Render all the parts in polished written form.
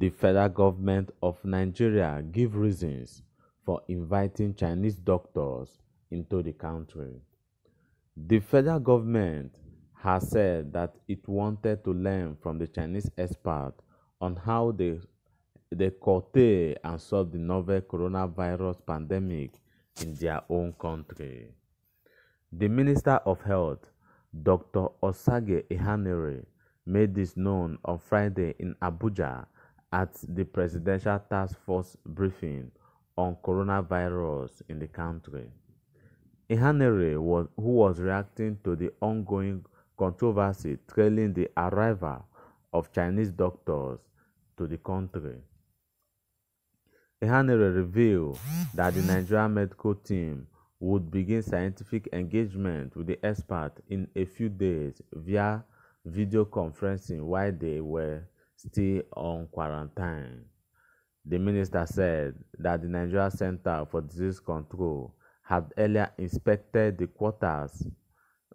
the federal government of Nigeria give reasons for inviting Chinese doctors into the country. The federal government has said that it wanted to learn from the Chinese experts on how they curtail and solve the novel coronavirus pandemic in their own country. The Minister of Health, Dr. Osage Ihanere, made this known on Friday in Abuja at the Presidential Task Force briefing on coronavirus in the country. Ihanere, who was reacting to the ongoing controversy trailing the arrival of Chinese doctors to the country. Ihanere revealed that the Nigerian medical team would begin scientific engagement with the experts in a few days via video conferencing while they were still on quarantine. The minister said that the Nigeria Center for Disease Control had earlier inspected the quarters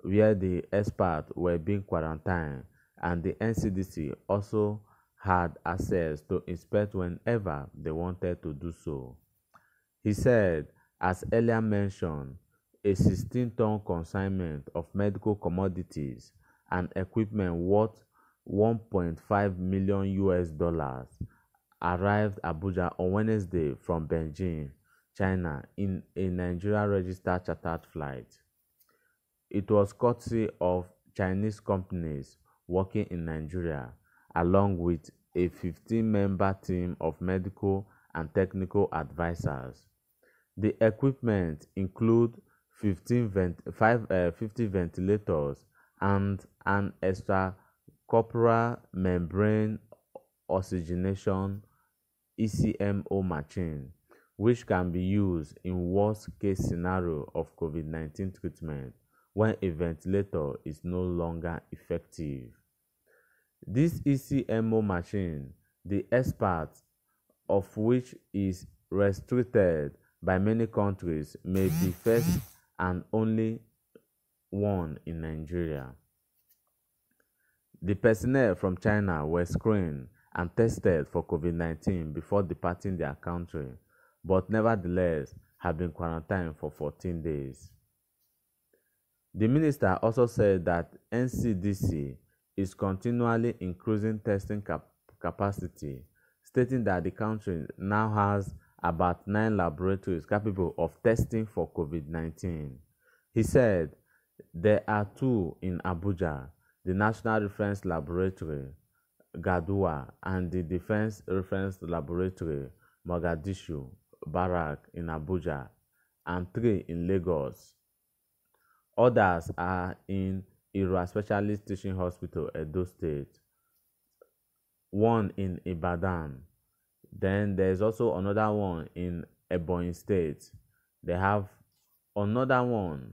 where the experts were being quarantined, and the NCDC also had access to inspect whenever they wanted to do so. He said, as earlier mentioned, a 16-ton consignment of medical commodities and equipment worth $1.5 million arrived Abuja on Wednesday from Beijing, China, in a Nigeria-registered chartered flight. It was courtesy of Chinese companies working in Nigeria, along with a 15-member team of medical and technical advisors. The equipment includes 50 ventilators and an extracorporeal membrane oxygenation ECMO machine, which can be used in worst-case scenario of COVID-19 treatment when a ventilator is no longer effective. This ECMO machine, the expert of which is restricted by many countries, may be first and only one in Nigeria. The personnel from China were screened and tested for COVID-19 before departing their country, but nevertheless have been quarantined for 14 days. The minister also said that NCDC is continually increasing testing capacity, stating that the country now has about 9 laboratories capable of testing for COVID-19. He said there are 2 in Abuja, the National Reference Laboratory, Gaduwa, and the Defense Reference Laboratory, Mogadishu, Barak in Abuja, and 3 in Lagos. Others are in Irua Specialist Teaching Hospital, Edo State, 1 in Ibadan. Then there is also another one in Ebonyi State. They have another one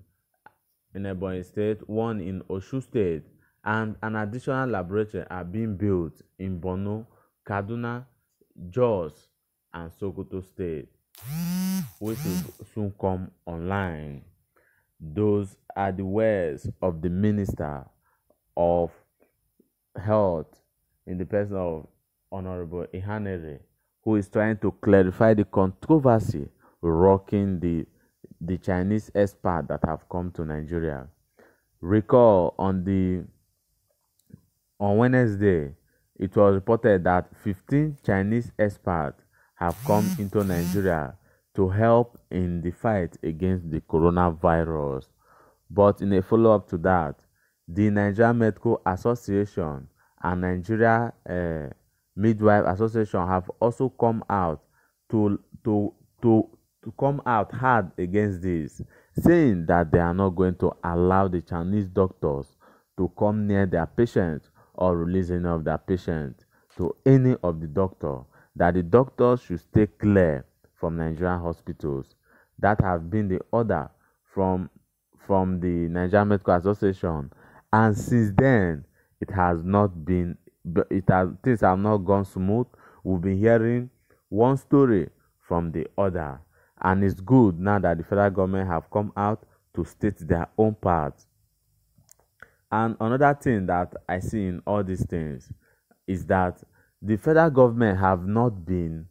in Ebonyi State, 1 in Osun State, and an additional laboratory are being built in Borno, Kaduna, Jos, and Sokoto State, which will soon come online. Those are the words of the Minister of Health in the person of Honorable Ihanere, who is trying to clarify the controversy rocking the Chinese experts that have come to Nigeria. Recall on Wednesday, it was reported that 15 Chinese experts have come into Nigeria to help in the fight against the coronavirus. But in a follow-up to that, the Nigerian Medical Association and Nigeria Midwife Association have also come out to come out hard against this, saying that they are not going to allow the Chinese doctors to come near their patients or release any of their patients to any of the doctors, that the doctors should stay clear from Nigerian hospitals. That has been the order from the Nigerian Medical Association, and since then it has not been, things have not gone smooth. We've been hearing one story from the other, and it's good now that the federal government have come out to state their own part. And another thing that I see in all these things is that the federal government have not been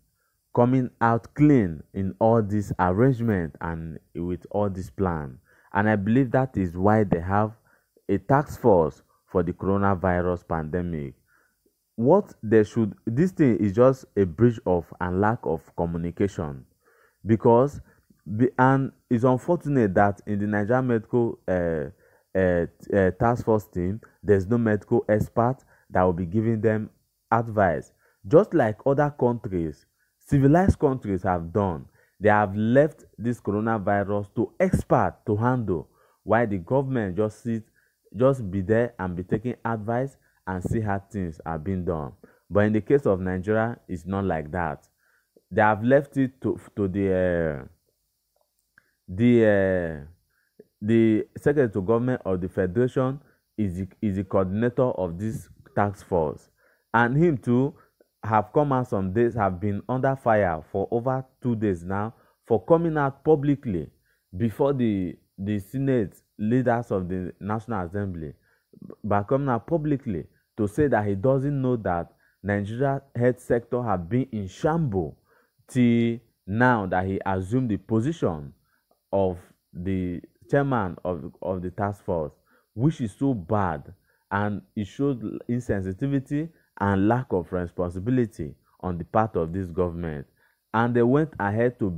coming out clean in all this arrangement and with all this plan. And I believe that is why they have a task force for the coronavirus pandemic. What they should, this thing is just a breach of and lack of communication, because and it's unfortunate that in the Nigerian medical task force team, there's no medical expert that will be giving them advice. Just like other countries, civilized countries have done, they have left this coronavirus to experts to handle, while the government just be there and be taking advice and see how things are being done. But in the case of Nigeria, it's not like that. They have left it to the secretary to government of the federation is the coordinator of this task force, and him too have come out some days, have been under fire for over 2 days now for coming out publicly before the senate leaders of the National Assembly, by coming out publicly to say that he doesn't know that Nigeria health sector have been in shambles till now that he assumed the position of the chairman of the task force, which is so bad, and it showed insensitivity and lack of responsibility on the part of this government. And they went ahead to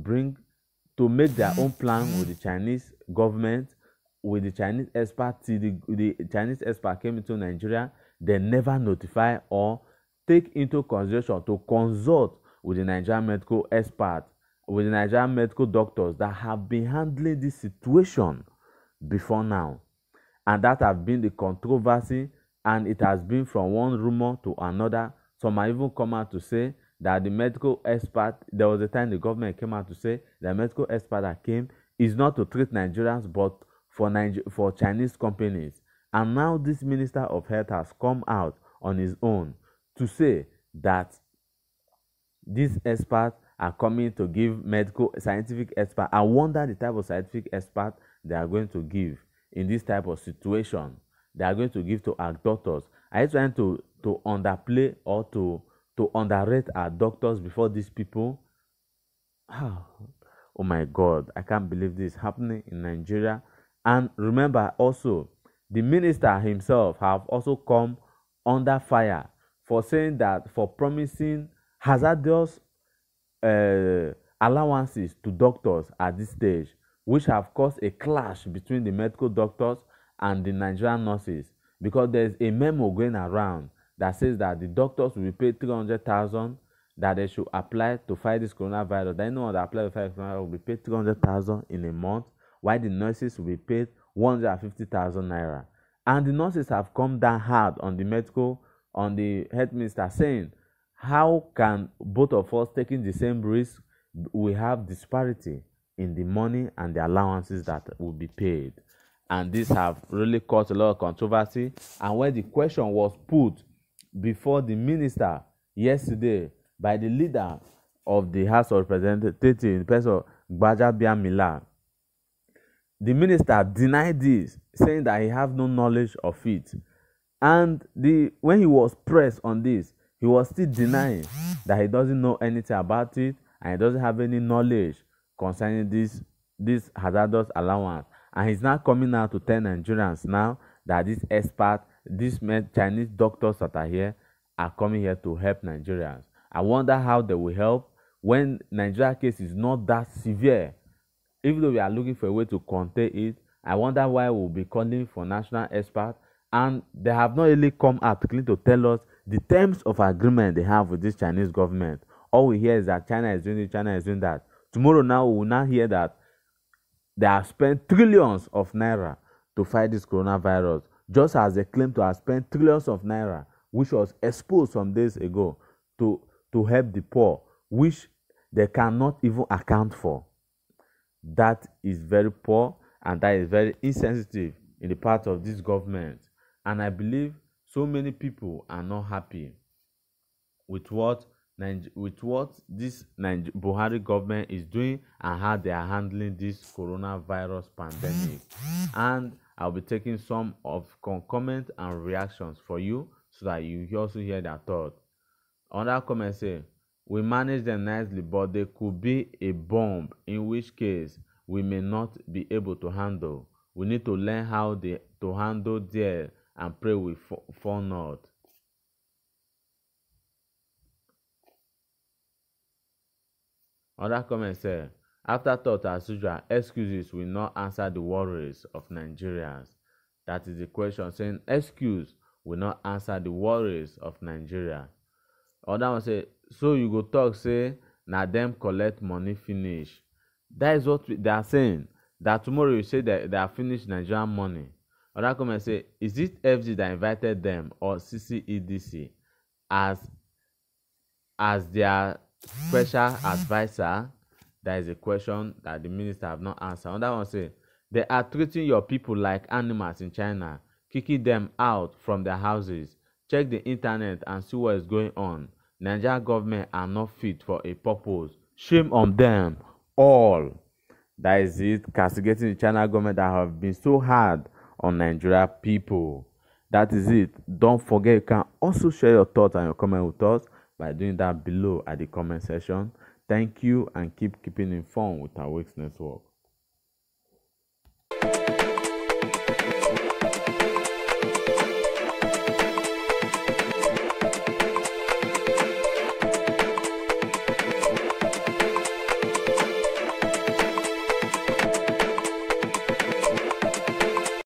make their own plan with the Chinese government, with the Chinese expert. Till the Chinese expert came into Nigeria, they never notify or take into consideration to consult with the Nigerian medical expert, with the Nigerian medical doctors that have been handling this situation before now. And that have been the controversy, and it has been from one rumor to another. Some have even come out to say that the medical expert, there was a time the government came out to say the medical expert that came is not to treat Nigerians but for Chinese companies. And now this Minister of Health has come out on his own to say that these experts are coming to give medical scientific expert. I wonder the type of scientific expert they are going to give in this type of situation. They are going to give to our doctors. Are you trying to underplay or to underrate our doctors before these people? Oh my God, I can't believe this is happening in Nigeria. And remember also, the minister himself have also come under fire for saying that, for promising hazardous allowances to doctors at this stage, which have caused a clash between the medical doctors and the Nigerian nurses, because there's a memo going around that says that the doctors will be paid 300,000, that they should apply to fight this coronavirus. That anyone that apply to fight coronavirus will be paid 300,000 in a month, while the nurses will be paid 150,000 naira. And the nurses have come down hard on the health minister, saying, how can both of us taking the same risk, we have disparity in the money and the allowances that will be paid? And this have really caused a lot of controversy. And when the question was put before the minister yesterday by the leader of the House of Representatives, in the person of Gbajabiamila, the minister denied this, saying that he have no knowledge of it. And when he was pressed on this, he was still denying that he doesn't know anything about it and he doesn't have any knowledge concerning this hazardous allowance. And he's now coming out to tell Nigerians now that these experts, these Chinese doctors that are here, are coming here to help Nigerians. I wonder how they will help when Nigeria case is not that severe. Even though we are looking for a way to contain it, I wonder why we'll be calling for national experts, and they have not really come out clearly to tell us the terms of agreement they have with this Chinese government. All we hear is that China is doing this, China is doing that. Tomorrow now we will now hear that they have spent trillions of naira to fight this coronavirus, just as they claim to have spent trillions of naira, which was exposed some days ago, to help the poor, which they cannot even account for. That is very poor, and that is very insensitive in the part of this government. And I believe so many people are not happy with what this Buhari government is doing and how they are handling this coronavirus pandemic. And I'll be taking some of comments and reactions for you so that you also hear their thoughts. Another comment say, we manage them nicely, but they could be a bomb, in which case we may not be able to handle. We need to learn how to handle there and pray with forethought. Another comment say, after thought as usual, excuses will not answer the worries of Nigerians. That is the question, saying excuse will not answer the worries of Nigeria. Other one say, so you go talk say na dem collect money finish. That is what they are saying, that tomorrow you say that they have finished Nigerian money. Other comment say, is it FG that invited them or CCEDC as their special adviser? That is a question that the minister have not answered. Another one say, they are treating your people like animals in China, kicking them out from their houses. Check the internet and see what is going on. Nigerian government are not fit for a purpose. Shame on them all. That is it, castigating the China government that have been so hard on Nigeria people. That is it. Don't forget, you can also share your thoughts and your comment with us by doing that below at the comment section. Thank you, and keeping informed with our Wakes Network.